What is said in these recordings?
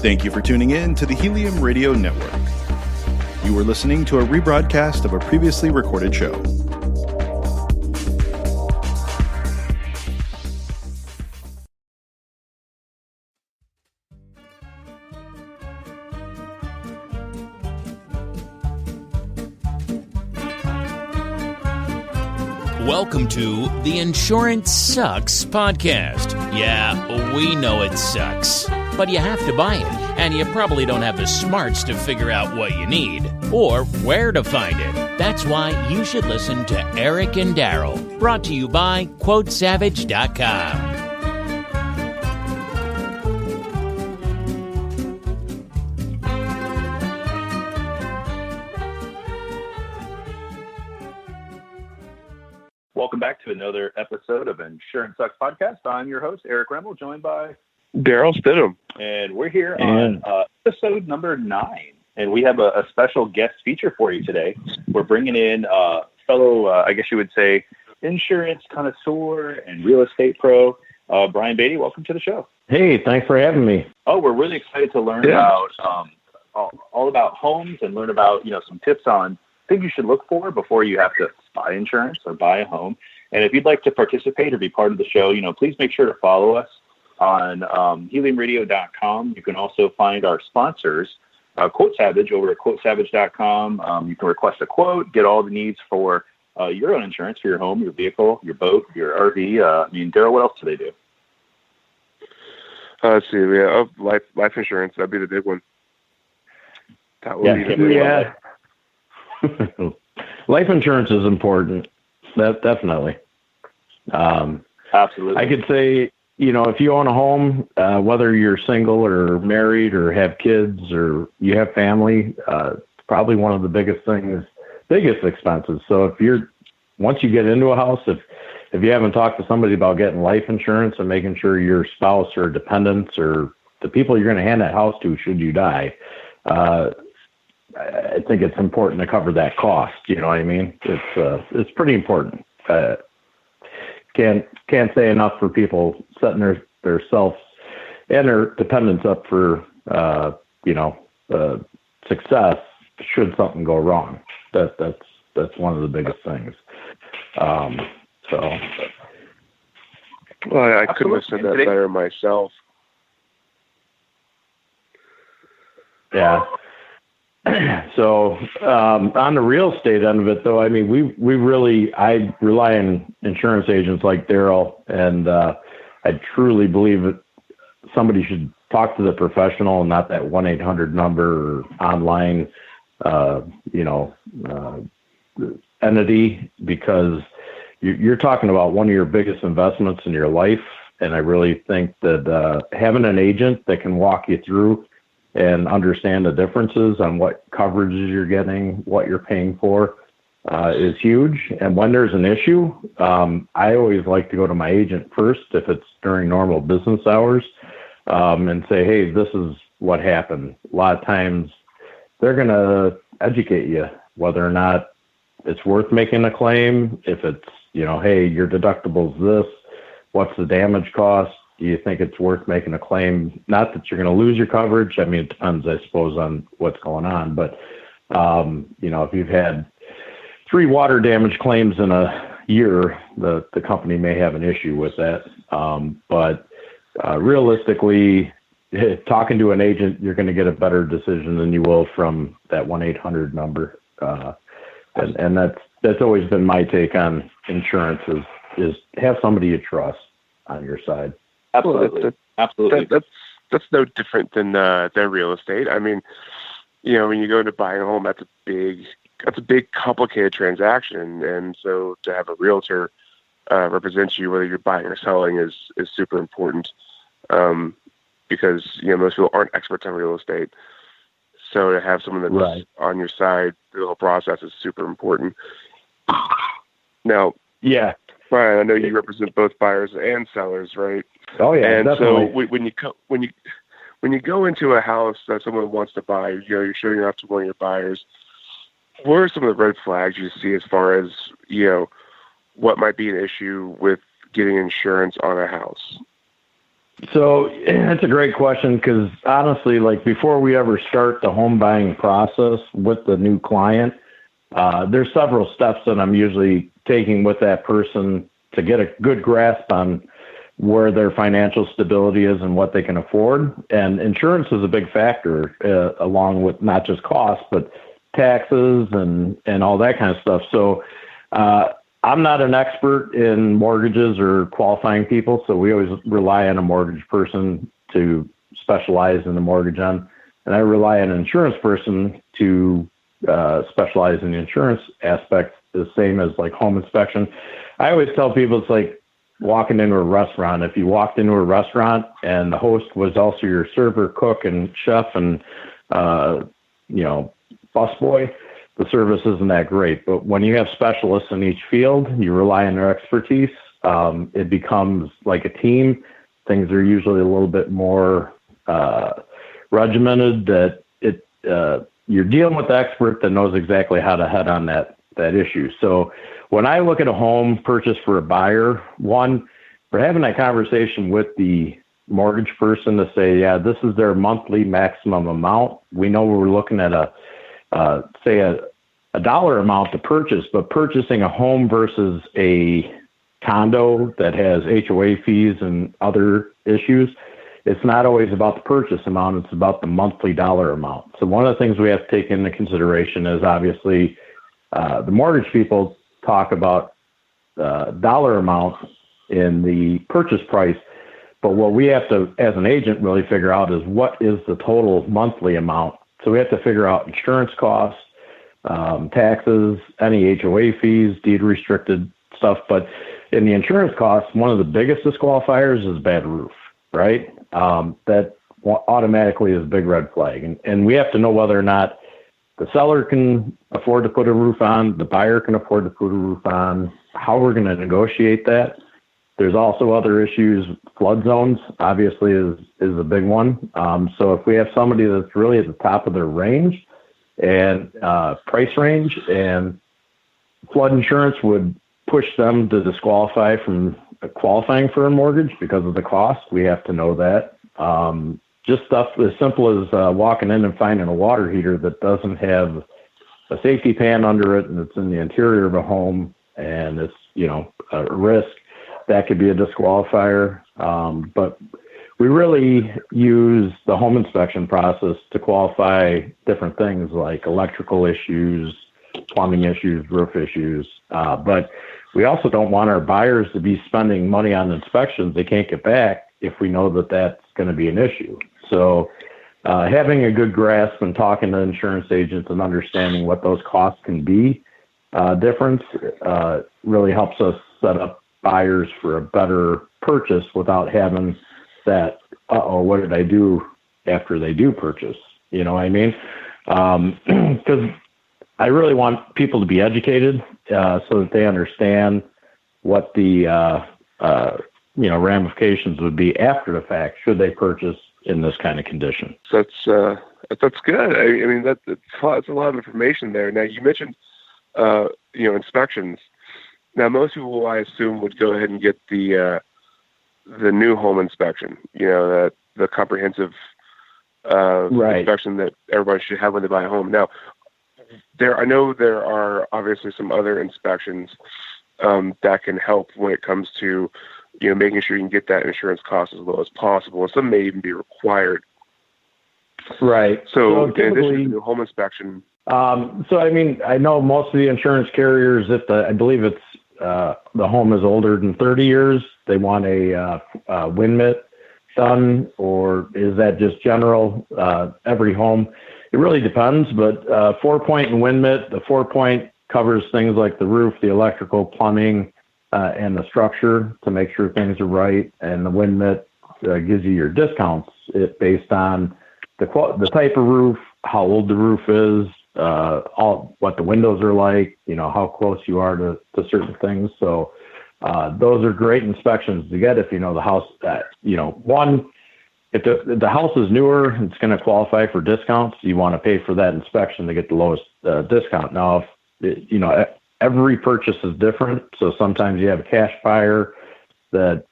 Thank you for tuning in to the Helium Radio Network. You are listening to a rebroadcast of a previously recorded show. Welcome to the Insurance Sucks podcast. Yeah, we know it sucks, but you have to buy it, and you probably don't have the smarts to figure out what you need or where to find it. That's why you should listen to Eric and Daryl, brought to you by QuoteSavage.com. Welcome back to another episode of Insurance Sucks Podcast. I'm your host, Eric Remmel, joined by Daryl Stidham. And we're here on episode number 9. And we have a special guest feature for you today. We're bringing in fellow, I guess you would say, insurance connoisseur and real estate pro, Brian Beatty. Welcome to the show. Hey, thanks for having me. Oh, we're really excited to learn about all about homes and learn about, some tips on things you should look for before you have to buy insurance or buy a home. And if you'd like to participate or be part of the show, please make sure to follow us on heliumradio.com. You can also find our sponsors, Quote Savage, over at quotesavage.com. You can request a quote, get all the needs for your own insurance for your home, your vehicle, your boat, your RV. Daryl, what else do they do? Let's see. Yeah, life insurance. That'd be the big one. That would be the big one. Life insurance is important. Definitely. Absolutely. I could say, if you own a home, whether you're single or married or have kids or you have family, probably one of the biggest expenses. So once you get into a house, if you haven't talked to somebody about getting life insurance and making sure your spouse or dependents or the people you're going to hand that house to should you die, I think it's important to cover that cost. You know what I mean? It's pretty important. Can't say enough for people setting their selves and their dependents up for success should something go wrong. That's one of the biggest things. Well, I couldn't have said that better myself. Yeah. So on the real estate end of it, though, I mean, I rely on insurance agents like Daryl, and I truly believe that somebody should talk to the professional and not that 1-800 number or online, entity, because you're talking about one of your biggest investments in your life. And I really think that having an agent that can walk you through and understand the differences on what coverages you're getting, what you're paying for, is huge. And when there's an issue, I always like to go to my agent first, if it's during normal business hours, and say, hey, this is what happened. A lot of times they're going to educate you whether or not it's worth making a claim. If it's, hey, your deductible's this, what's the damage cost? Do you think it's worth making a claim? Not that you're going to lose your coverage. I mean, it depends, I suppose, on what's going on. But, if you've had 3 water damage claims in a year, the company may have an issue with that. But realistically, talking to an agent, you're going to get a better decision than you will from that 1-800 number. And that's always been my take on insurance is have somebody you trust on your side. Absolutely. Absolutely. That's no different than real estate. I mean, when you go to buy a home, that's a big complicated transaction. And so to have a realtor represent you, whether you're buying or selling, is super important. Because, most people aren't experts on real estate. So to have someone that's on your side, the whole process is super important. Now, yeah, Brian, I know you represent both buyers and sellers, right? Oh yeah, and definitely. So when you go into a house that someone wants to buy, you're showing it off to one of your buyers. What are some of the red flags you see as far as what might be an issue with getting insurance on a house? So that's a great question because honestly, like before we ever start the home buying process with the new client, there's several steps that I'm usually taking with that person to get a good grasp on where their financial stability is and what they can afford. And insurance is a big factor, along with not just cost, but taxes and all that kind of stuff. So I'm not an expert in mortgages or qualifying people, so we always rely on a mortgage person to specialize in the mortgage on, and I rely on an insurance person to specialize in the insurance aspect, the same as like home inspection. I always tell people it's like walking into a restaurant. If you walked into a restaurant and the host was also your server, cook, and chef, and busboy, the service isn't that great. But when you have specialists in each field, you rely on their expertise. It becomes like a team. Things are usually a little bit more regimented. That you're dealing with the expert that knows exactly how to head on that issue. So when I look at a home purchase for a buyer, one, we're having that conversation with the mortgage person to say, yeah, this is their monthly maximum amount. We know we're looking at a dollar amount to purchase, but purchasing a home versus a condo that has HOA fees and other issues, it's not always about the purchase amount, it's about the monthly dollar amount. So one of the things we have to take into consideration is obviously the mortgage people talk about dollar amount in the purchase price, but what we have to, as an agent, really figure out is what is the total monthly amount. So we have to figure out insurance costs, taxes, any HOA fees, deed restricted stuff. But in the insurance costs, one of the biggest disqualifiers is bad roof, right? That automatically is a big red flag. And we have to know whether or not the seller can afford to put a roof on, the buyer can afford to put a roof on, how we're going to negotiate that. There's also other issues. Flood zones, obviously, is a big one. So if we have somebody that's really at the top of their range and price range, and flood insurance would push them to disqualify from qualifying for a mortgage because of the cost, we have to know that. Just stuff as simple as walking in and finding a water heater that doesn't have a safety pan under it and it's in the interior of a home and it's, a risk. That could be a disqualifier. But we really use the home inspection process to qualify different things like electrical issues, plumbing issues, roof issues. But we also don't want our buyers to be spending money on inspections they can't get back if we know that that's going to be an issue. So having a good grasp and talking to insurance agents and understanding what those costs can be difference really helps us set up buyers for a better purchase without having that, what did I do after they do purchase? You know what I mean? Because I really want people to be educated so that they understand what the ramifications would be after the fact should they purchase in this kind of condition. That's good. I mean, that's a lot of information there. Now, you mentioned inspections. Now, most people, I assume, would go ahead and get the new home inspection. That the comprehensive right. inspection that everybody should have when they buy a home. Now, I know there are obviously some other inspections that can help when it comes to making sure you can get that insurance cost as low as possible, and some may even be required. Right. So in addition to the home inspection. I know most of the insurance carriers, I believe it's the home is older than 30 years, they want a wind mitt done, or is that just general every home? It really depends, but 4-point and wind mitt, the 4-point covers things like the roof, the electrical, plumbing, and the structure to make sure things are right, and the wind mitt gives you your discounts based on the type of roof, how old the roof is, what the windows are like, how close you are to certain things. So those are great inspections to get if you know the house. One, if the house is newer, it's going to qualify for discounts. You want to pay for that inspection to get the lowest discount. Now, if every purchase is different, so sometimes you have a cash buyer that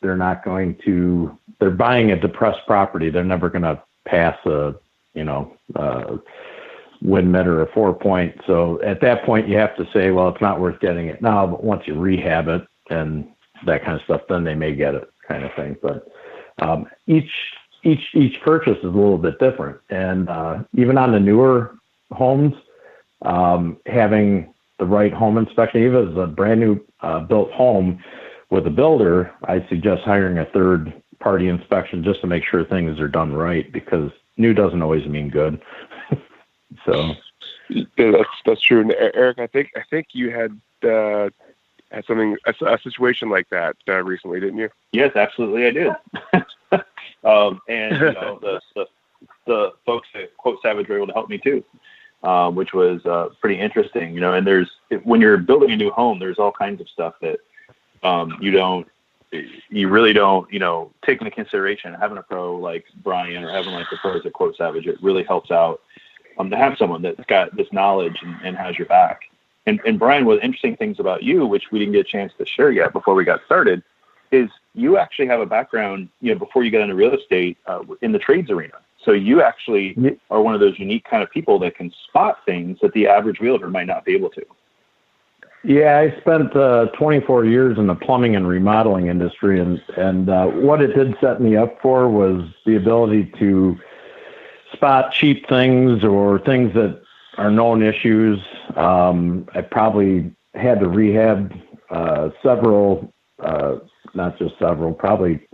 They're not going to. They're buying a depressed property. They're never going to pass a wind mitt or a 4-point. So at that point, you have to say, well, it's not worth getting it now. But once you rehab it and that kind of stuff, then they may get it, kind of thing. But each purchase is a little bit different, and even on the newer homes, having the right home inspection, even if it's a brand new built home with a builder, I suggest hiring a third party inspection just to make sure things are done right, because new doesn't always mean good. So yeah, that's true. And Eric, I think you had something, a situation like that recently, didn't you? Yes, absolutely, I did. And the folks at Quote Savage were able to help me too, which was pretty interesting. And when you're building a new home, there's all kinds of stuff that you really don't take into consideration. Having a pro like Brian or having like the pros at Quote Savage, it really helps out to have someone that's got this knowledge and has your back. And Brian, one of the interesting things about you, which we didn't get a chance to share yet before we got started, is you actually have a background, before you got into real estate, in the trades arena. So you actually are one of those unique kind of people that can spot things that the average realtor might not be able to. Yeah, I spent 24 years in the plumbing and remodeling industry, and what it did set me up for was the ability to spot cheap things or things that are known issues. I probably had to rehab several, not just several, probably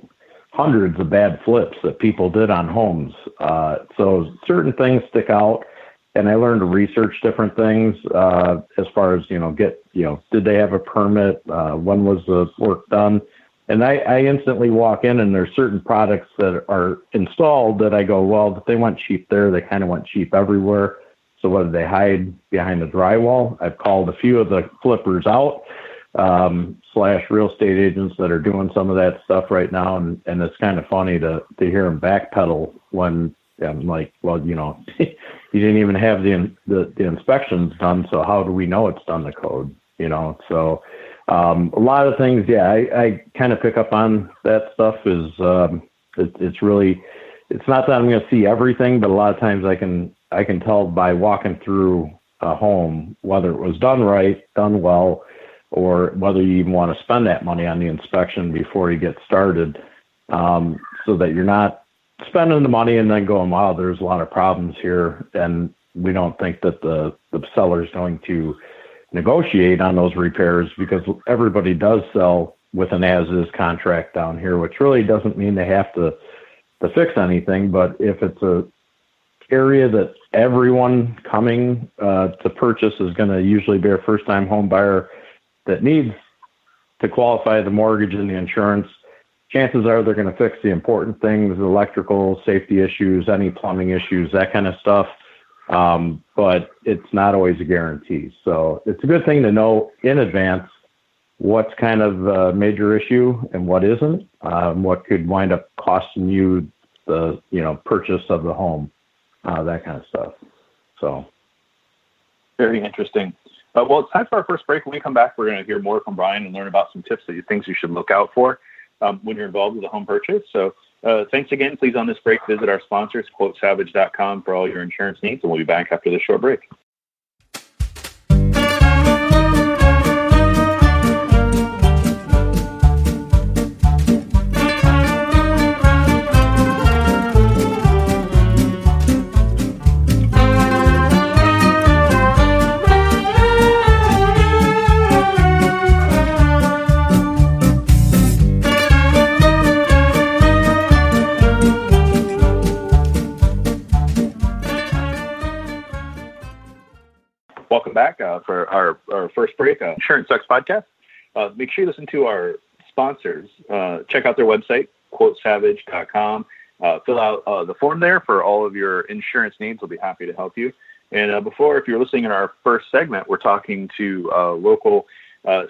hundreds of bad flips that people did on homes. So certain things stick out, and I learned to research different things as far as, did they have a permit? When was the work done? And I instantly walk in, and there's certain products that are installed that I go, well, if they went cheap there, they kind of went cheap everywhere. So what did they hide behind the drywall? I've called a few of the flippers out, / real estate agents that are doing some of that stuff right now. And it's kind of funny to hear them backpedal when I'm like, well, you didn't even have the inspections done. So how do we know it's done the code? So a lot of things, yeah, I kind of pick up on that stuff. It's really, it's not that I'm going to see everything, but a lot of times I can tell by walking through a home whether it was done right, done well, or whether you even want to spend that money on the inspection before you get started, so that you're not spending the money and then going, wow, there's a lot of problems here, and we don't think that the seller's going to negotiate on those repairs, because everybody does sell with an as-is contract down here, which really doesn't mean they have to fix anything. But if it's a area that everyone coming to purchase is going to usually be a first-time home buyer that needs to qualify the mortgage and the insurance, chances are they're going to fix the important things, the electrical, safety issues, any plumbing issues, that kind of stuff. But it's not always a guarantee. So it's a good thing to know in advance what's kind of a major issue and what isn't, what could wind up costing you the, purchase of the home, that kind of stuff. So. Very interesting. Well, it's time for our first break. When we come back, we're going to hear more from Brian and learn about some tips things you should look out for when you're involved with a home purchase. So thanks again. Please, on this break, visit our sponsors, quotesavage.com, for all your insurance needs, and we'll be back after this short break. Welcome back for our first break, Insurance Sucks podcast. Make sure you listen to our sponsors. Check out their website, quotesavage.com. Fill out the form there for all of your insurance needs. We'll be happy to help you. And if you're listening in our first segment, we're talking to local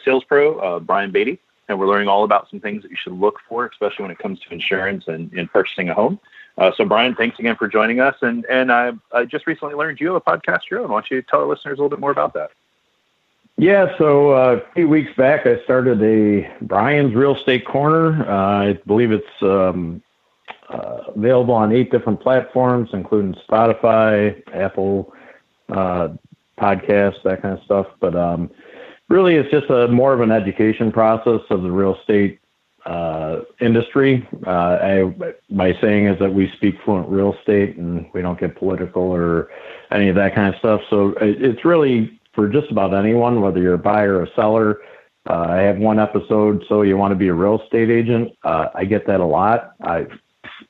sales pro, Brian Beatty, and we're learning all about some things that you should look for, especially when it comes to insurance and purchasing a home. So, Brian, thanks again for joining us. And I just recently learned you have a podcast of your own. Why don't you tell our listeners a little bit more about that? Yeah, so a few weeks back, I started a Brian's Real Estate Corner. I believe it's available on 8 different platforms, including Spotify, Apple podcasts, that kind of stuff. But really, it's just more of an education process of the real estate industry. My saying is that we speak fluent real estate and we don't get political or any of that kind of stuff. So it's really for just about anyone, whether you're a buyer or a seller. I have one episode, so you want to be a real estate agent. I get that a lot.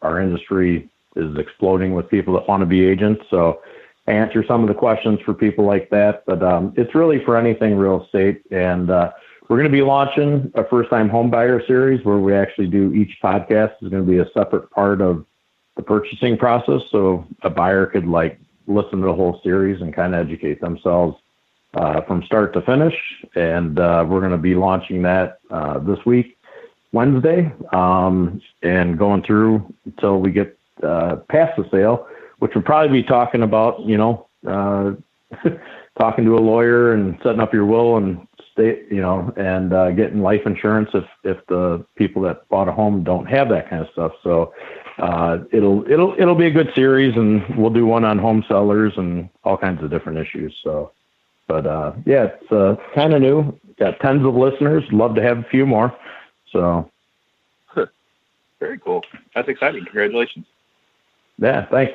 Our industry is exploding with people that want to be agents. So I answer some of the questions for people like that. But it's really for anything real estate. And we're going to be launching a first-time home buyer series where we actually do each podcast is going to be a separate part of the purchasing process. So a buyer could listen to the whole series and kind of educate themselves from start to finish. And we're going to be launching that this week, Wednesday, and going through until we get past the sale, which we'll probably be talking about, talking to a lawyer and setting up your will and and getting life insurance if the people that bought a home don't have that kind of stuff. So it'll be a good series, and we'll do one on home sellers and all kinds of different issues. So. But, yeah, it's kind of new. Got tons of listeners. Love to have a few more. So. Very cool. That's exciting. Congratulations. Yeah, thanks.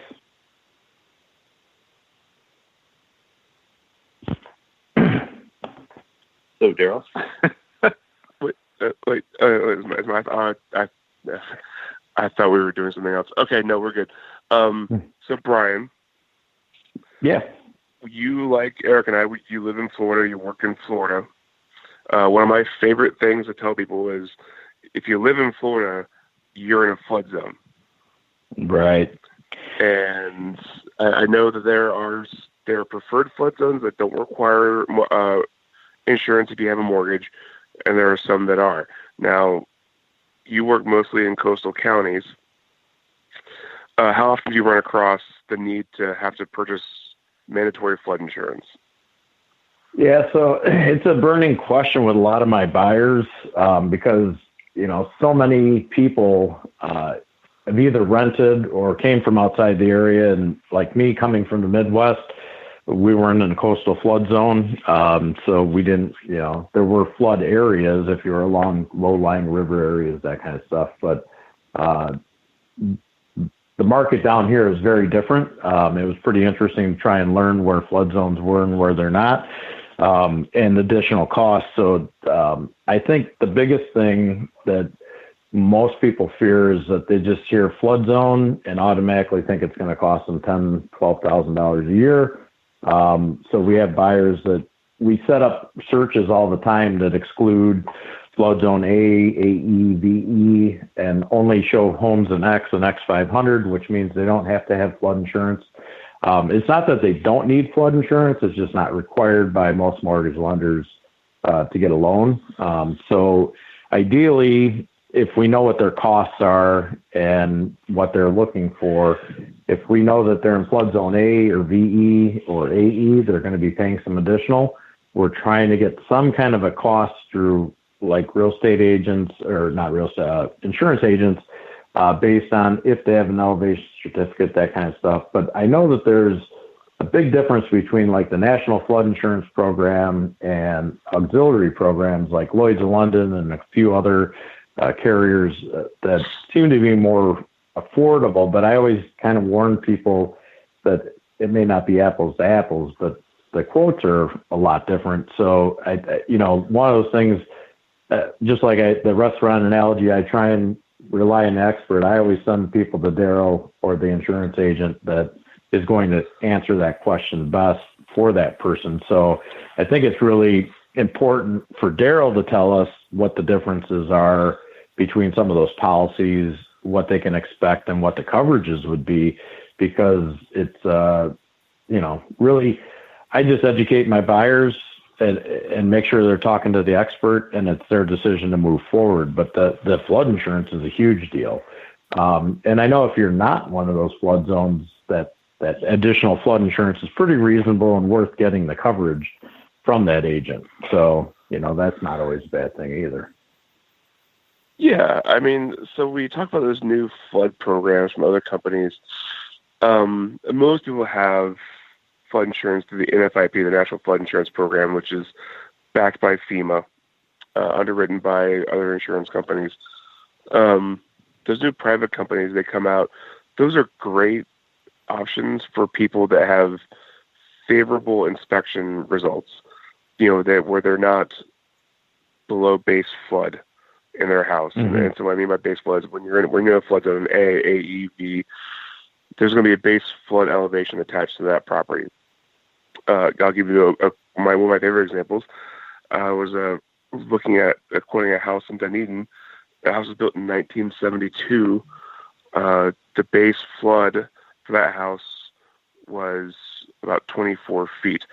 So, Daryl? I thought we were doing something else. Okay, no, we're good. So, Brian. Yeah. You, like Eric and I, you live in Florida, you work in Florida. One of my favorite things to tell people is if you live in Florida, you're in a flood zone. Right. And I know that there are preferred flood zones that don't require insurance if you have a mortgage, and there are some that are. Now, you work mostly in coastal counties. How often do you run across the need to have to purchase mandatory flood insurance? Yeah, so it's a burning question with a lot of my buyers because, so many people have either rented or came from outside the area. And like me coming from the Midwest, we weren't in a coastal flood zone. So we didn't, there were flood areas if you were along low-lying river areas, that kind of stuff. But the market down here is very different. It was pretty interesting to try and learn where flood zones were and where they're not, and additional costs. So I think the biggest thing that most people fear is that they just hear flood zone and automatically think it's going to cost them $10,000, $12,000 a year. So we have buyers that we set up searches all the time that exclude flood zone A, AE, VE, and only show homes in X and X500, which means they don't have to have flood insurance. It's not that they don't need flood insurance. It's just not required by most mortgage lenders to get a loan. So ideally, if we know what their costs are and what they're looking for, if we know that they're in flood zone A or VE or AE, they're going to be paying some additional. We're trying to get some kind of a cost through like real estate agents or not real estate, insurance agents, based on if they have an elevation certificate, that kind of stuff. But I know that there's a big difference between like the National Flood Insurance Program and auxiliary programs like Lloyd's of London and a few other carriers that seem to be more affordable. But I always kind of warn people that it may not be apples to apples, but the quotes are a lot different. So one of those things, just like the restaurant analogy, I try and rely on an expert. I always send people to Daryl or the insurance agent that is going to answer that question best for that person. So I think it's really important for Daryl to tell us what the differences are between some of those policies, what they can expect and what the coverages would be, because it's, really, I just educate my buyers and make sure they're talking to the expert, and it's their decision to move forward. But the flood insurance is a huge deal. And I know if you're not one of those flood zones, that additional flood insurance is pretty reasonable and worth getting the coverage. from that agent. So, that's not always a bad thing either. Yeah, I mean, so we talk about those new flood programs from other companies. Most people have flood insurance through the NFIP, the National Flood Insurance Program, which is backed by FEMA, underwritten by other insurance companies. Those new private companies, they come out. Those are great options for people that have favorable inspection results, that where they're not below base flood in their house. Mm-hmm. And so what I mean by base flood is when you're in a flood zone A, E, B, there's going to be a base flood elevation attached to that property. I'll give you one of my favorite examples. I was looking at quoting a house in Dunedin. The house was built in 1972. The base flood for that house was about 24 feet.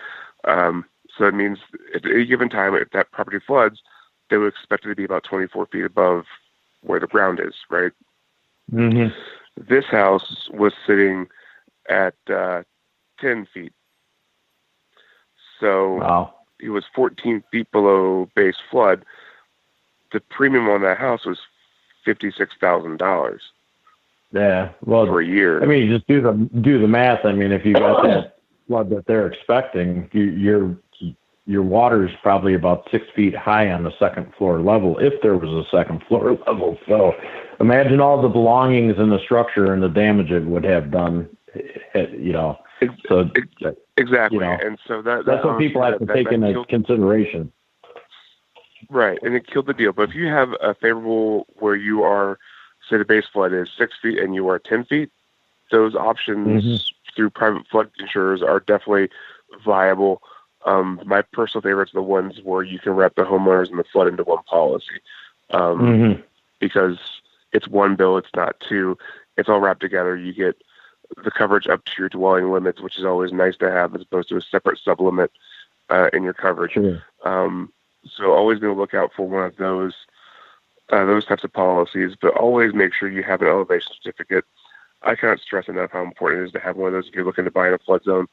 So that means at any given time, if that property floods, they would expect it to be about 24 feet above where the ground is, right? Mm-hmm. This house was sitting at 10 feet. So wow. It was 14 feet below base flood. The premium on that house was $56,000. Yeah, well, for a year. I mean, you just do the math. I mean, if you got that flood that they're expecting, your water is probably about 6 feet high on the second floor level, if there was a second floor level. So imagine all the belongings in the structure and the damage it would have done, So exactly. And so that's what people have to take into consideration. Right. And it killed the deal. But if you have a favorable where you are, say the base flood is 6 feet and you are 10 feet, those options through private flood insurers are definitely viable. My personal favorites are the ones where you can wrap the homeowners and the flood into one policy, because it's one bill, it's not two. It's all wrapped together. You get the coverage up to your dwelling limits, which is always nice to have, as opposed to a separate supplement in your coverage. Sure. So always be on the lookout for one of those types of policies, but always make sure you have an elevation certificate. I cannot stress enough how important it is to have one of those if you're looking to buy in a flood zone.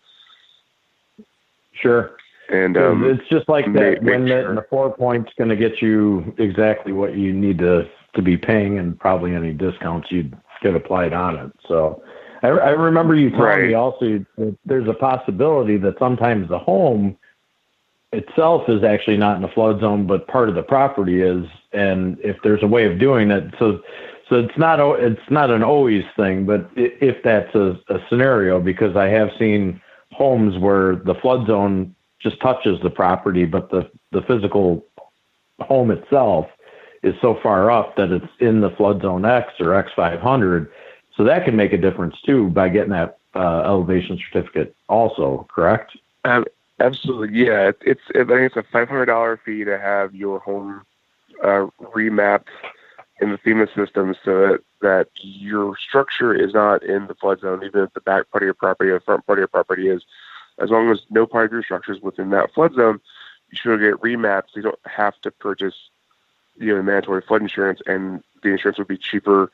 Sure. And it's just like that. The 4 points going to get you exactly what you need to be paying, and probably any discounts you'd get applied on it. So I remember you telling me also that there's a possibility that sometimes the home itself is actually not in the flood zone, but part of the property is. And if there's a way of doing that, so it's not an always thing, but if that's a scenario, because I have seen homes where the flood zone just touches the property, but the physical home itself is so far up that it's in the flood zone X or X500. So that can make a difference too by getting that elevation certificate also, correct? Absolutely. Yeah. I think it's a $500 fee to have your home remapped in the FEMA system so that your structure is not in the flood zone, even if the back part of your property or the front part of your property is. As long as no part of your structure is within that flood zone, you should get remapped so you don't have to purchase the mandatory flood insurance, and the insurance would be cheaper.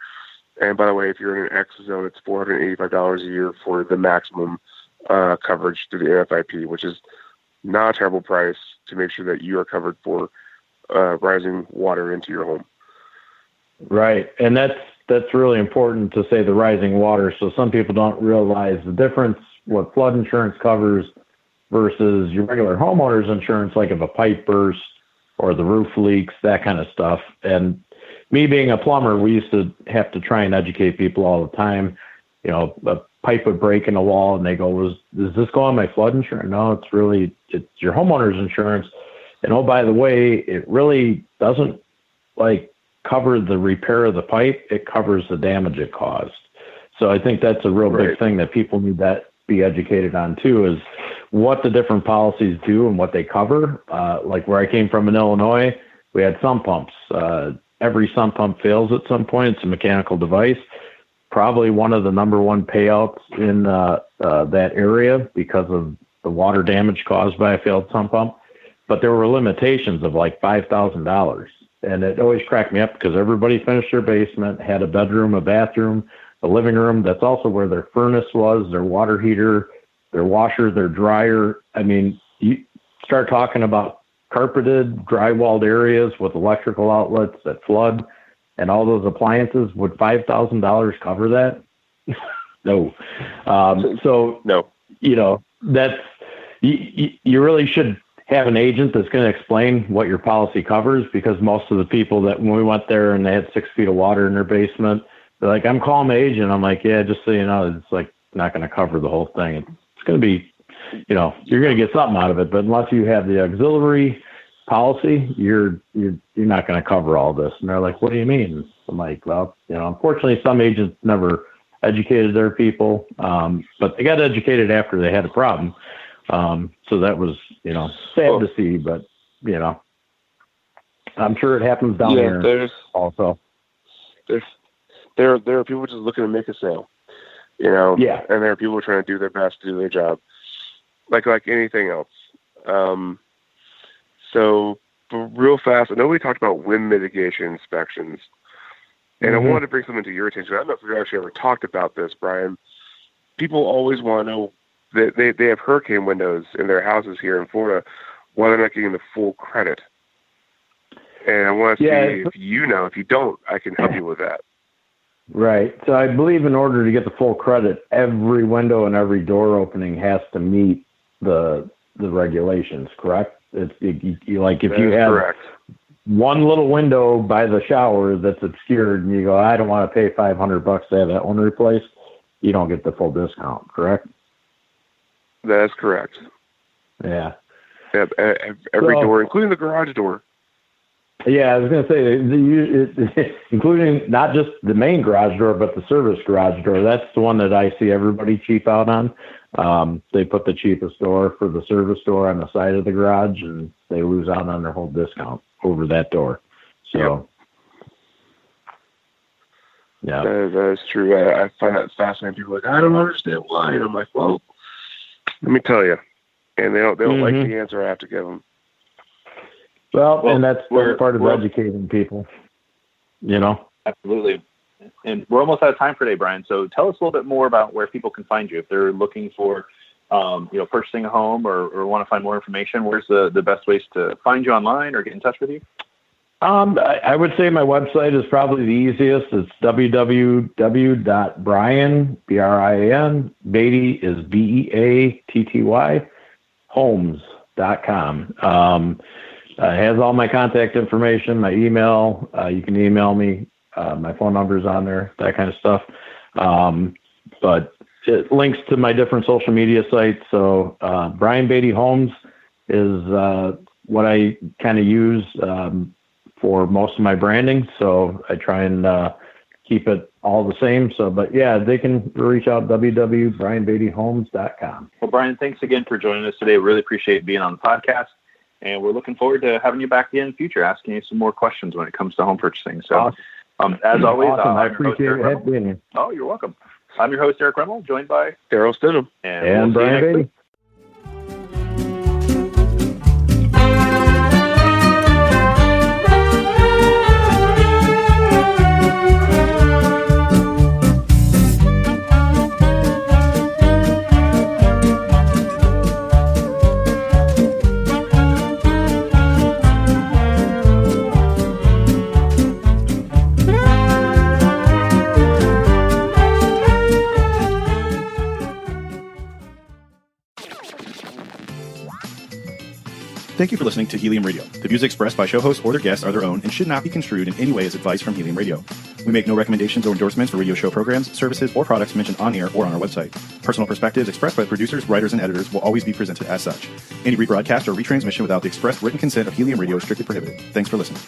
And by the way, if you're in an X zone, it's $485 a year for the maximum coverage through the NFIP, which is not a terrible price to make sure that you are covered for rising water into your home. Right. And that's really important to say, the rising water. So some people don't realize the difference, what flood insurance covers versus your regular homeowner's insurance, like if a pipe bursts or the roof leaks, that kind of stuff. And me being a plumber, we used to have to try and educate people all the time. A pipe would break in a wall and they go, does this go on my flood insurance? No, it's your homeowner's insurance. And oh, by the way, it really doesn't cover the repair of the pipe. It covers the damage it caused. So I think that's a real big thing that people need to be educated on too, is what the different policies do and what they cover. Like where I came from in Illinois, we had sump pumps. Every sump pump fails at some point. It's a mechanical device. Probably one of the number one payouts in that area because of the water damage caused by a failed sump pump. But there were limitations of like $5,000. And it always cracked me up because everybody finished their basement, had a bedroom, a bathroom, a living room. That's also where their furnace was, their water heater, their washer, their dryer. I mean, start talking about carpeted, drywalled areas with electrical outlets that flood and all those appliances, would $5,000 cover that? No. So, no. That's, you really should have an agent that's going to explain what your policy covers, because most of the people that, when we went there and they had 6 feet of water in their basement, they're like, I'm calling my agent. I'm like, yeah, just so you know, it's like not going to cover the whole thing. It's going to be, you're going to get something out of it, but unless you have the auxiliary policy, you're not going to cover all this. And they're like, what do you mean? I'm like, well, unfortunately, some agents never educated their people, but they got educated after they had a problem. So that was, sad to see, but, I'm sure it happens down here also. There are people just looking to make a sale, Yeah. And there are people trying to do their best to do their job, like anything else. So real fast, I know we talked about wind mitigation inspections, and I wanted to bring something to your attention. I don't know if we've actually ever talked about this, Brian. People always want to know that they have hurricane windows in their houses here in Florida, why they're not getting the full credit. And I want to see if you know. If you don't, I can help you with that. Right. So I believe in order to get the full credit, every window and every door opening has to meet the regulations, correct? If you have correct. One little window by the shower that's obscured and you go, I don't want to pay $500 to have that one replaced, you don't get the full discount, correct? That is correct. Yeah. Every door, including the garage door. Yeah, I was going to say, including not just the main garage door, but the service garage door. That's the one that I see everybody cheap out on. They put the cheapest door for the service door on the side of the garage, and they lose out on their whole discount over that door. So, yeah. That is true. I find that fascinating. People are like, I don't understand why. And I'm like, well, let me tell you. And they don't like the answer I have to give them. Well, and that's part of educating people, Absolutely. And we're almost out of time for today, Brian. So tell us a little bit more about where people can find you if they're looking for, purchasing a home or want to find more information. Where's the best ways to find you online or get in touch with you? I would say my website is probably the easiest. It's www.brian, Brian, Beatty is Beatty, homes.com. It has all my contact information, my email. You can email me. My phone number's on there, that kind of stuff. But it links to my different social media sites. So Brian Beatty Homes is what I kind of use for most of my branding. So I try and keep it all the same. So, but yeah, they can reach out www.brianbeattyhomes.com. Well, Brian, thanks again for joining us today. Really appreciate being on the podcast. And we're looking forward to having you back in the future, asking you some more questions when it comes to home purchasing. So, as always, awesome. I appreciate it being here. Oh, you're welcome. I'm your host, Eric Remmel, joined by Daryl Stidham and Brian Beatty. Thank you for listening to Helium Radio. The views expressed by show hosts or their guests are their own and should not be construed in any way as advice from Helium Radio. We make no recommendations or endorsements for radio show programs, services, or products mentioned on air or on our website. Personal perspectives expressed by the producers, writers, and editors will always be presented as such. Any rebroadcast or retransmission without the express written consent of Helium Radio is strictly prohibited. Thanks for listening.